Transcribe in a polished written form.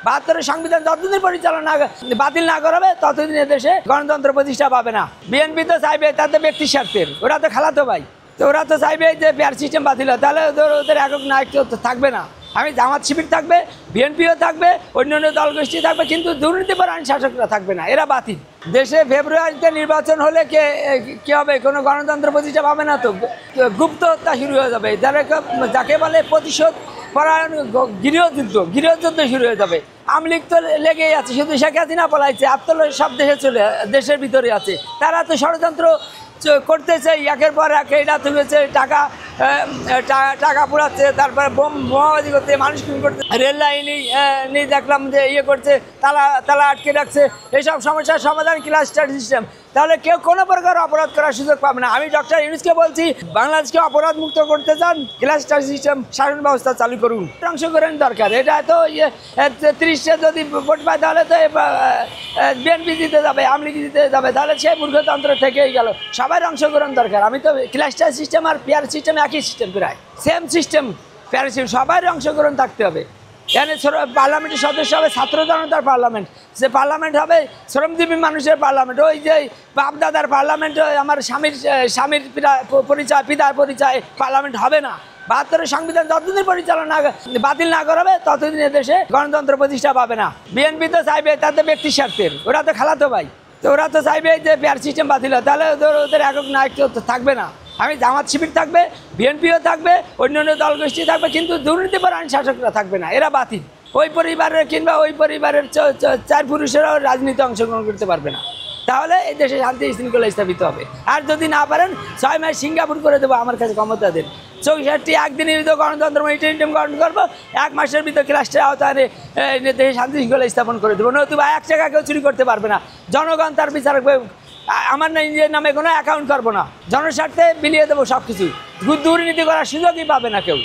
৭২ সংবিধান যতদিন পরিচালনা বাতিল না করাবে ততদিন দেশে গণতন্ত্র প্রতিষ্ঠা পাবে না। বিএনপি তো চাইবে তাতে ব্যক্তি স্বার্থের, ওরা তো খালাতো ভাই, তো ওরা তো চাইবে যে পেয়ার সিস্টেম বাতিল হয়, তাহলে ওদের একক নায়ক থাকবে না। আমি জামাত শিবির থাকবে, বিএনপিও থাকবে, অন্যান্য দলগোষ্ঠী থাকবে, কিন্তু দুর্নীতিপরায়ণ শাসকরা থাকবে না, এরা বাতিল। দেশে ফেব্রুয়ারিতে নির্বাচন হলে কি হবে? কোনো গণতন্ত্র প্রতিষ্ঠা পাবে না, তো গুপ্ত হত্যা শুরু হয়ে যাবে, যাকে বলে প্রতিশোধ পরায়ণ গৃহযুদ্ধ শুরু হয়ে যাবে। আওয়ামী লীগ তো লেগেই আছে, শুধু শেখ হাসিনা পলাইছে, আত্মলয় সব দেশের ভিতরে আছে। তারা তো ষড়যন্ত্র করতেছে, একের পর এক এটা তুলেছে, টাকা পোড়াচ্ছে, তারপরে বোমাবাজি করতে, মানুষ খুন করতে, রেল লাইনই দেখলাম যে করছে, তালা আটকে রাখছে। এইসব সমস্যার সমাধান ক্লাস্টার সিস্টেম, তাহলে কেউ কোনো প্রকার অপরাধ করার সুযোগ পাবে না। আমি ডক্টর ইউনূসকে বলছি, বাংলাদেশকে অপরাধ মুক্ত করতে চান, ক্লাস্টার সিস্টেম শাসন ব্যবস্থা চালু করুন। অংশগ্রহণ দরকার, এটা তো 30-টা যদি ভোট পায় তাহলে তো বিএনপি জিতে যাবে, আওয়ামী লীগ জিতে যাবে, তাহলে সেই মূর্খতন্ত্র থেকেই গেল। সবার অংশগ্রহণ দরকার। আমি তো ক্লাস্টার সিস্টেম আর পেয়ার সিস্টেম একই সিস্টেম, প্রায় সেম সিস্টেম। পেয়ার সিস্টেম সবার অংশগ্রহণ থাকতে হবে। এখানে পার্লামেন্টের সদস্য হবে ছাত্র জনতার পার্লামেন্ট, সে পার্লামেন্ট হবে শ্রমজীবী মানুষের পার্লামেন্ট। ওই যে বাপদাদার পার্লামেন্ট, আমার স্বামীর পিতার পরিচয় পার্লামেন্ট হবে না। ৭২ সংবিধান যতদিন পরিচালনা বাতিল না করাবে ততদিন দেশে গণতন্ত্র প্রতিষ্ঠা পাবে না। বিএনপি তো চাইবে তাতে ব্যক্তি স্বার্থের, ওরা তো খালাতো ভাই, তো ওরা তো চাইবে যে পেয়ার সিস্টেম বাতিল হয়, তাহলে ওদের একক নায়ক থাকবে না। আমি জামাত শিবির থাকবে, বিএনপিও থাকবে, অন্যান্য দলগোষ্ঠী থাকবে, কিন্তু দুর্নীতিপরায়ণ শাসকরা থাকবে না, এরা বাতিল। ওই পরিবারের কিংবা ওই পরিবারের 4 পুরুষেরাও রাজনীতি অংশগ্রহণ করতে পারবে না। তাহলে এই দেশে শান্তি শৃঙ্খলা স্থাপিত হবে। আর যদি না পারেন 6 মাস সিঙ্গাপুর করে দেবো, আমার কাছে ক্ষমতা দেন। 64 একদিনের ভিতরে গণতন্ত্র ইন্টারিম গঠন করবো, 1 মাসের ভিতরে ক্লাস্টার আওতায় দেশে শান্তি শৃঙ্খলা স্থাপন করে দেবো। নতুবা 1 টাকা কেউ চুরি করতে পারবে না। জনগণ তার বিচার, আমার নিজের নামে কোনো অ্যাকাউন্ট করবো না, জনস্বার্থে বিলিয়ে দেবো সব কিছু। দুর্নীতি করার সুযোগই পাবে না কেউ।